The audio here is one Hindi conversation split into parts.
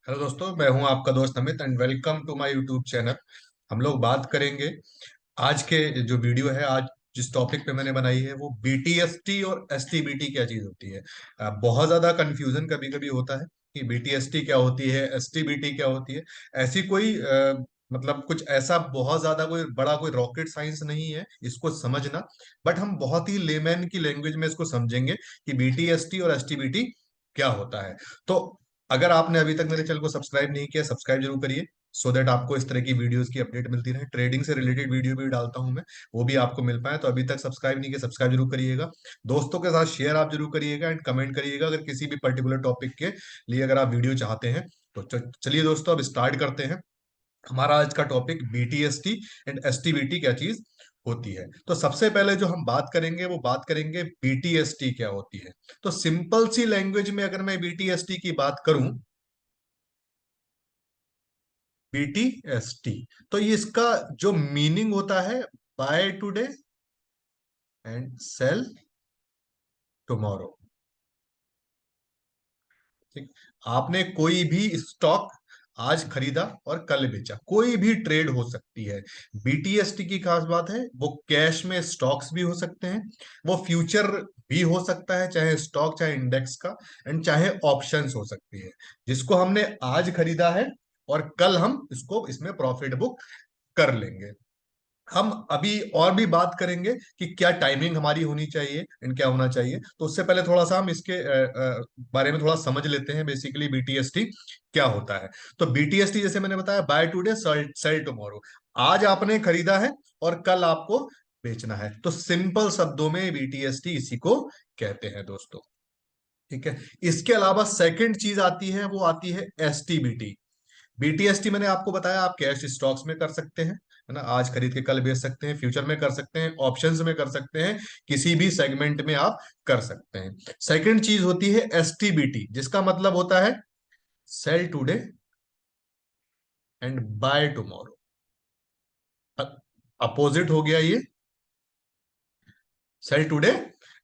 हेलो दोस्तों, मैं हूं आपका दोस्त Amit and welcome to my YouTube channel. हम लोग बात करेंगे आज के जो वीडियो है। आज जिस टॉपिक पे मैंने बनाई है वो बीटीएसटी और एसटीबीटी क्या चीज होती है। बहुत ज्यादा कंफ्यूजन कभी कभी होता है कि बीटीएसटी क्या होती है, एसटीबीटी क्या होती है। ऐसी कोई मतलब कुछ ऐसा बहुत ज्यादा कोई बड़ा कोई रॉकेट साइंस नहीं है इसको समझना। बट हम बहुत ही लेमैन की लैंग्वेज में इसको समझेंगे कि बीटीएसटी और एसटीबीटी क्या होता है। तो अगर आपने अभी तक मेरे चैनल को सब्सक्राइब नहीं किया, सब्सक्राइब जरूर करिए सो दैट आपको इस तरह की वीडियोस की अपडेट मिलती रहे। ट्रेडिंग से रिलेटेड वीडियो भी डालता हूं मैं, वो भी आपको मिल पाए। तो अभी तक सब्सक्राइब नहीं किया, सब्सक्राइब जरूर करिएगा। दोस्तों के साथ शेयर आप जरूर करिएगा एंड कमेंट करिएगा अगर किसी भी पर्टिकुलर टॉपिक के लिए अगर आप वीडियो चाहते हैं। तो चलिए दोस्तों, अब स्टार्ट करते हैं। हमारा आज का टॉपिक बीटीएसटी एंड एसटीबीटी क्या चीज होती है। तो सबसे पहले जो हम बात करेंगे वो बात करेंगे बीटीएसटी क्या होती है। तो सिंपल सी लैंग्वेज में अगर मैं बीटीएसटी की बात करूं, बीटीएसटी, तो ये इसका जो मीनिंग होता है, buy today and sell tomorrow. ठीक। आपने कोई भी स्टॉक आज खरीदा और कल बेचा, कोई भी ट्रेड हो सकती है। बीटीएसटी की खास बात है वो कैश में स्टॉक्स भी हो सकते हैं, वो फ्यूचर भी हो सकता है, चाहे स्टॉक चाहे इंडेक्स का, एंड चाहे ऑप्शंस हो सकती है जिसको हमने आज खरीदा है और कल हम इसको इसमें प्रॉफिट बुक कर लेंगे। हम अभी और भी बात करेंगे कि क्या टाइमिंग हमारी होनी चाहिए एंड क्या होना चाहिए। तो उससे पहले थोड़ा सा हम इसके बारे में थोड़ा समझ लेते हैं बेसिकली बीटीएसटी क्या होता है। तो बीटीएसटी जैसे मैंने बताया, buy today sell sell tomorrow. आज आपने खरीदा है और कल आपको बेचना है। तो सिंपल शब्दों में बीटीएसटी इसी को कहते हैं दोस्तों। ठीक है। इसके अलावा सेकंड चीज आती है, वो आती है एसटीबीटी। बीटीएसटी मैंने आपको बताया आप कैश स्टॉक्स में कर सकते हैं, है ना, आज खरीद के कल बेच सकते हैं, फ्यूचर में कर सकते हैं, ऑप्शंस में कर सकते हैं, किसी भी सेगमेंट में आप कर सकते हैं। सेकंड चीज होती है एसटीबीटी, जिसका मतलब होता है sell today and buy tomorrow. Opposite हो गया ये, sell today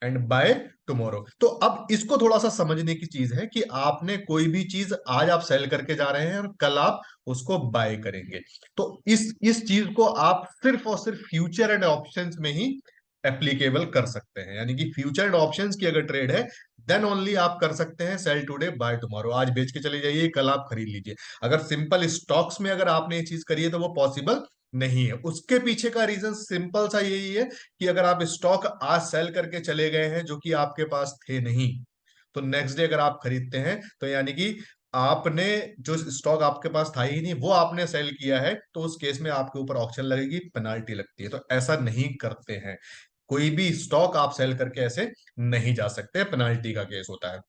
and buy tomorrow. तो अब इसको थोड़ा सा समझने की चीज है कि आपने कोई भी चीज आज आप सेल करके जा रहे हैं और कल आप उसको बाय करेंगे। तो इस चीज को आप सिर्फ और सिर्फ फ्यूचर एंड ऑप्शंस में ही एप्लीकेबल कर सकते हैं। यानी कि फ्यूचर एंड ऑप्शंस की अगर ट्रेड है देन ओनली आप कर सकते हैं सेल टुडे बाय टुमारो। आज बेच के चले जाइए, कल आप खरीद लीजिए। अगर सिंपल स्टॉक्स में अगर आपने ये चीज करी है तो वो पॉसिबल नहीं है। उसके पीछे का रीजन सिंपल सा यही है कि अगर आप स्टॉक आज सेल करके चले गए हैं जो कि आपके पास थे नहीं, तो नेक्स्ट डे अगर आप खरीदते हैं तो यानी कि आपने जो स्टॉक आपके पास था ही नहीं वो आपने सेल किया है, तो उस केस में आपके ऊपर ऑक्शन लगेगी, पेनाल्टी लगती है। तो ऐसा नहीं करते हैं, कोई भी स्टॉक आप सेल करके ऐसे नहीं जा सकते, पेनाल्टी का केस होता है।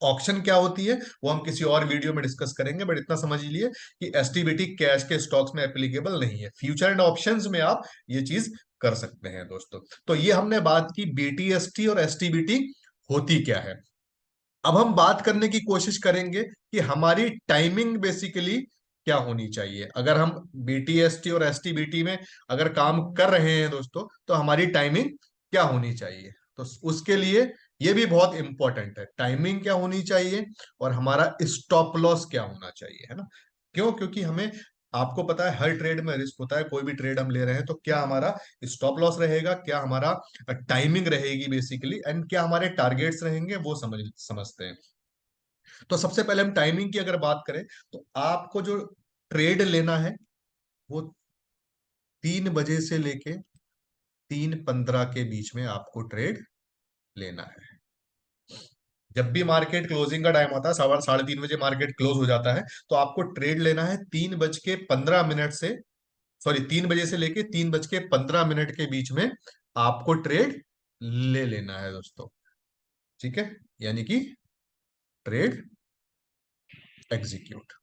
ऑक्शन क्या होती है वो हम किसी और वीडियो में डिस्कस करेंगे, बट इतना समझ लीजिए कि एसटीबीटी कैश के स्टॉक्स में एप्लीकेबल नहीं है, फ्यूचर एंड ऑप्शंस में आप ये चीज कर सकते हैं दोस्तों। तो ये हमने बात की बीटीएसटी और एसटीबीटी होती क्या है। अब हम बात करने की कोशिश करेंगे कि हमारी टाइमिंग बेसिकली क्या होनी चाहिए। अगर हम बीटीएसटी और एसटीबीटी में अगर काम कर रहे हैं दोस्तों, तो हमारी टाइमिंग क्या होनी चाहिए। तो उसके लिए ये भी बहुत इंपॉर्टेंट है, टाइमिंग क्या होनी चाहिए और हमारा स्टॉप लॉस क्या होना चाहिए, है ना। क्यों? क्योंकि हमें, आपको पता है हर ट्रेड में रिस्क होता है। कोई भी ट्रेड हम ले रहे हैं तो क्या हमारा स्टॉप लॉस रहेगा, क्या हमारा टाइमिंग रहेगी बेसिकली, एंड क्या हमारे टारगेट्स रहेंगे, वो समझते हैं। तो सबसे पहले हम टाइमिंग की अगर बात करें तो आपको जो ट्रेड लेना है वो 3 बजे से लेके 3:15 के बीच में आपको ट्रेड लेना है। जब भी मार्केट क्लोजिंग का टाइम होता है, 3:30 बजे मार्केट क्लोज हो जाता है, तो आपको ट्रेड लेना है 3:15 से, सॉरी 3 बजे से लेके 3:15 के बीच में आपको ट्रेड ले लेना है दोस्तों। ठीक है, यानी कि ट्रेड एग्जीक्यूट,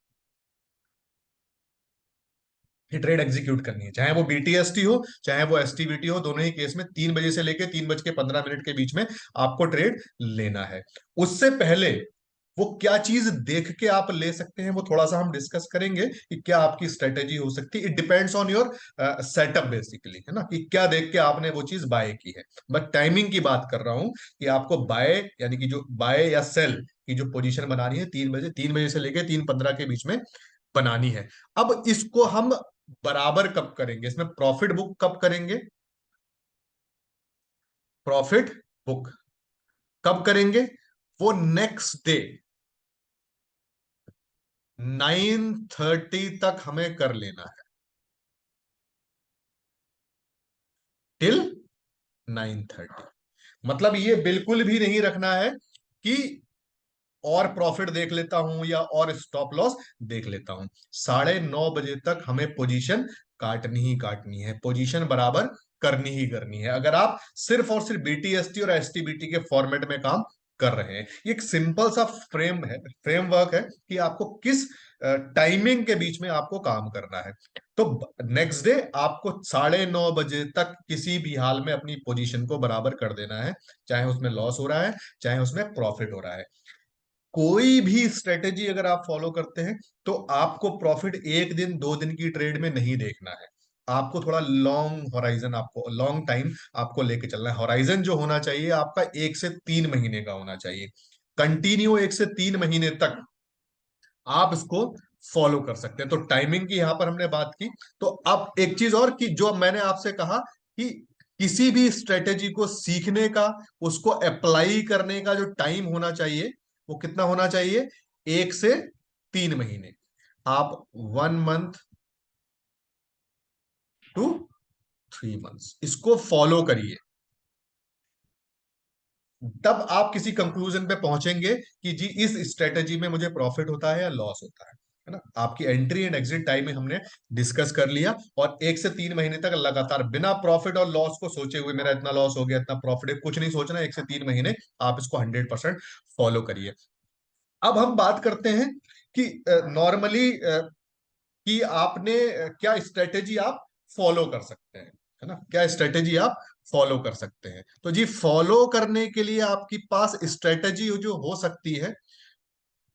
ये ट्रेड एग्जीक्यूट करनी है, चाहे वो बीटीएसटी हो चाहे वो एसटीबीटी हो, दोनों ही केस में 3 बजे से लेके 3:15 के बीच में आपको ट्रेड लेना है। उससे पहले वो क्या चीज देख के आप ले सकते हैं, वो थोड़ा सा हम डिस्कस करेंगे कि क्या आपकी स्ट्रेटेजी हो सकती है। It depends on your setup basically, है ना, कि क्या देख के आपने वो चीज बाय की है। बट टाइमिंग की बात कर रहा हूं कि आपको बाय यानी कि जो बाय या सेल की जो पोजीशन बनानी है 3 बजे, 3 बजे से लेके 3:15 के बीच में बनानी है। अब इसको हम बराबर कब करेंगे, इसमें प्रॉफिट बुक कब करेंगे, प्रॉफिट बुक कब करेंगे, वो नेक्स्ट डे 9:30 तक हमें कर लेना है, टिल 9:30। मतलब ये बिल्कुल भी नहीं रखना है कि और प्रॉफिट देख लेता हूं या और स्टॉप लॉस देख लेता हूं। 9:30 बजे तक हमें पोजीशन काटनी ही काटनी है, पोजीशन बराबर करनी ही करनी है, अगर आप सिर्फ और सिर्फ बीटीएसटी और एसटीबीटी के फॉर्मेट में काम कर रहे हैं। ये एक सिंपल सा फ्रेमवर्क है कि आपको किस टाइमिंग के बीच में आपको काम करना है। तो नेक्स्ट डे आपको 9:30 बजे तक किसी भी हाल में अपनी पोजीशन को बराबर कर देना है, चाहे उसमें लॉस हो रहा है चाहे उसमें प्रॉफिट हो रहा है। कोई भी स्ट्रेटेजी अगर आप फॉलो करते हैं तो आपको प्रॉफिट एक दिन दो दिन की ट्रेड में नहीं देखना है, आपको थोड़ा लॉन्ग होराइजन, आपको लॉन्ग टाइम आपको लेके चलना है। होराइजन जो होना चाहिए आपका 1 से 3 महीने का होना चाहिए, कंटिन्यू 1 से 3 महीने तक आप इसको फॉलो कर सकते हैं। तो टाइमिंग की यहां पर हमने बात की। तो अब एक चीज और कि जो मैंने आपसे कहा कि किसी भी स्ट्रेटेजी को सीखने का, उसको अप्लाई करने का जो टाइम होना चाहिए वो कितना होना चाहिए, 1 से 3 महीने। आप 1 मंथ टू 3 मंथ्स इसको फॉलो करिए, तब आप किसी कंक्लूजन पे पहुंचेंगे कि जी इस स्ट्रेटेजी में मुझे प्रॉफिट होता है या लॉस होता है ना। आपकी एंट्री एंड एग्जिट टाइम में हमने डिस्कस कर लिया, और 1 से 3 महीने तक लगातार बिना प्रॉफिट और लॉस को सोचे हुए मेरा इतना लॉस हो गया इतना प्रॉफिट है, कुछ नहीं सोचना, 1 से 3 महीने आप इसको 100% फॉलो करिए। अब हम बात करते हैं कि नॉर्मली कि आपने क्या स्ट्रेटेजी आप फॉलो कर सकते हैं, है ना, क्या स्ट्रेटेजी आप फॉलो कर सकते हैं। तो जी फॉलो करने के लिए आपके पास स्ट्रेटेजी जो हो सकती है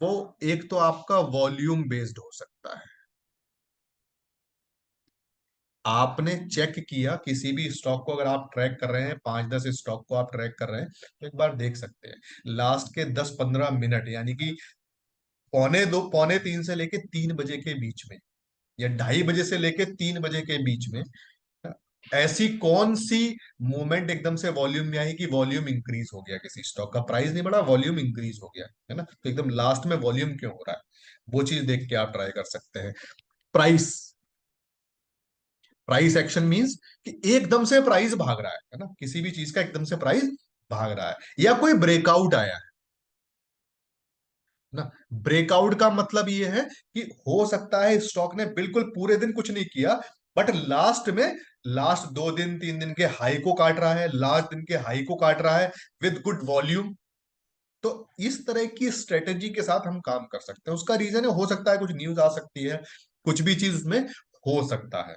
वो एक तो आपका वॉल्यूम बेस्ड हो सकता है। आपने चेक किया किसी भी स्टॉक को, अगर आप ट्रैक कर रहे हैं 5-10 स्टॉक को आप ट्रैक कर रहे हैं, तो एक बार देख सकते हैं लास्ट के 10-15 मिनट, यानी कि पौने 2 पौने 3 से लेके 3 बजे के बीच में, या 2:30 बजे से लेके 3 बजे के बीच में, ऐसी कौन सी मूवमेंट एकदम से वॉल्यूम में आई कि वॉल्यूम इंक्रीज हो गया, किसी स्टॉक का प्राइस नहीं बढ़ा वॉल्यूम इंक्रीज हो गया, है ना, तो एकदम लास्ट में वॉल्यूम क्यों हो रहा है, वो चीज देख के आप ट्राई कर सकते हैं। प्राइस प्राइस एक्शन मींस कि एकदम से प्राइस भाग रहा है ना, किसी भी चीज का एकदम से प्राइस भाग रहा है, या कोई ब्रेकआउट आया है ना। ब्रेकआउट का मतलब ये है कि हो सकता है स्टॉक ने बिल्कुल पूरे दिन कुछ नहीं किया, बट लास्ट में, लास्ट 2 दिन 3 दिन के हाई को काट रहा है, लास्ट दिन के हाई को काट रहा है विद गुड वॉल्यूम। तो इस तरह की स्ट्रेटेजी के साथ हम काम कर सकते हैं। उसका रीजन है, हो सकता है कुछ न्यूज आ सकती है, कुछ भी चीज उसमें हो सकता है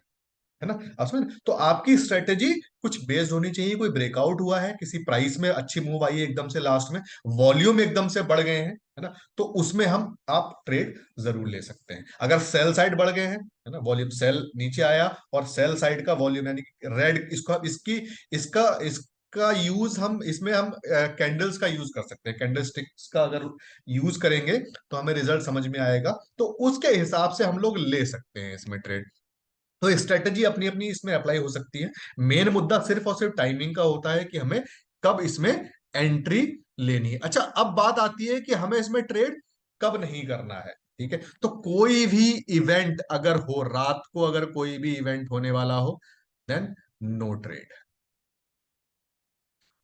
ना। आप समझ, तो आपकी स्ट्रेटेजी कुछ बेस्ड होनी चाहिए, कोई ब्रेकआउट हुआ है, किसी प्राइस में अच्छी मूव आई है एकदम से लास्ट में, वॉल्यूम एकदम से बढ़ गए हैं, है ना, तो उसमें हम आप ट्रेड जरूर ले सकते हैं। अगर सेल साइड बढ़ गए हैं, है ना, वॉल्यूम सेल नीचे आया और सेल साइड का वॉल्यूम यानी रेड, इसको इसकी इसका इसका यूज हम इसमें हम कैंडल्स का यूज कर सकते हैं, कैंडल स्टिक्स का अगर यूज करेंगे तो हमें रिजल्ट समझ में आएगा, तो उसके हिसाब से हम लोग ले सकते हैं इसमें ट्रेड। तो स्ट्रेटजी अपनी अपनी इसमें अप्लाई हो सकती है। मेन मुद्दा सिर्फ और सिर्फ टाइमिंग का होता है कि हमें कब इसमें एंट्री लेनी है। अच्छा, अब बात आती है कि हमें इसमें ट्रेड कब नहीं करना है। ठीक है, तो कोई भी इवेंट अगर हो, रात को अगर कोई भी इवेंट होने वाला हो, देन नो ट्रेड।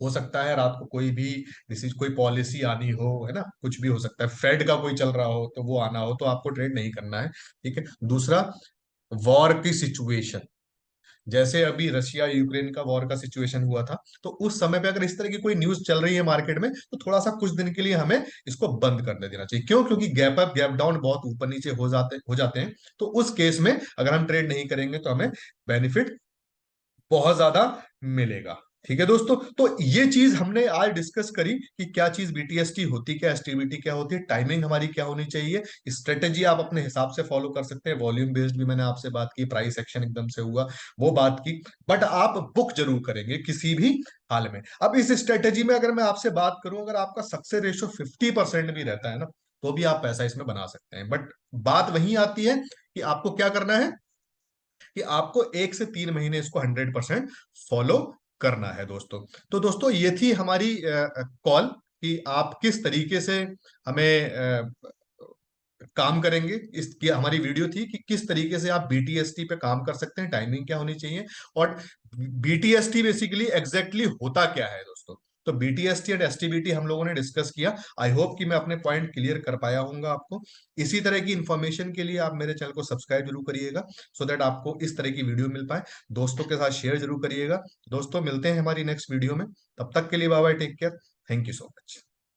हो सकता है रात को कोई भी डिसीज, कोई पॉलिसी आनी हो, है ना, कुछ भी हो सकता है, फेड का कोई चल रहा हो तो वो आना हो, तो आपको ट्रेड नहीं करना है। ठीक है, दूसरा, वॉर की सिचुएशन, जैसे अभी रशिया यूक्रेन का वॉर का सिचुएशन हुआ था, तो उस समय पे अगर इस तरह की कोई न्यूज चल रही है मार्केट में, तो थोड़ा सा कुछ दिन के लिए हमें इसको बंद कर देना चाहिए। क्यों? क्योंकि गैप अप गैप डाउन बहुत ऊपर नीचे हो जाते हैं। तो उस केस में अगर हम ट्रेड नहीं करेंगे तो हमें बेनिफिट बहुत ज्यादा मिलेगा। ठीक है दोस्तों, तो ये चीज हमने आज डिस्कस करी कि क्या चीज बीटीएसटी होती, क्या एसटीबीटी क्या होती है, टाइमिंग हमारी क्या होनी चाहिए, स्ट्रेटेजी आप अपने हिसाब से फॉलो कर सकते हैं, वॉल्यूम बेस्ड भी मैंने आपसे बात की, प्राइस एक्शन एकदम से हुआ वो बात की, बट आप बुक जरूर करेंगे किसी भी हाल में। अब इस स्ट्रेटेजी में अगर मैं आपसे बात करूं, अगर आपका सक्सेस रेशो 50% भी रहता है ना, तो भी आप पैसा इसमें बना सकते हैं, बट बात वही आती है कि आपको क्या करना है, कि आपको 1 से 3 महीने इसको 100% फॉलो करना है दोस्तों। तो दोस्तों ये थी हमारी कॉल कि आप किस तरीके से हमें काम करेंगे, इसकी हमारी वीडियो थी कि किस तरीके से आप बीटीएसटी पे काम कर सकते हैं, टाइमिंग क्या होनी चाहिए, और बीटीएसटी बेसिकली एग्जैक्टली होता क्या है दोस्तों। तो बीटीएसटी एंड एसटीबीटी हम लोगों ने डिस्कस किया। आई होप कि मैं अपने पॉइंट क्लियर कर पाया हूंगा आपको। इसी तरह की इंफॉर्मेशन के लिए आप मेरे चैनल को सब्सक्राइब जरूर करिएगा, सो दैट आपको इस तरह की वीडियो मिल पाए। दोस्तों के साथ शेयर जरूर करिएगा। दोस्तों मिलते हैं हमारी नेक्स्ट वीडियो में, तब तक के लिए bye bye, take care, thank you so much.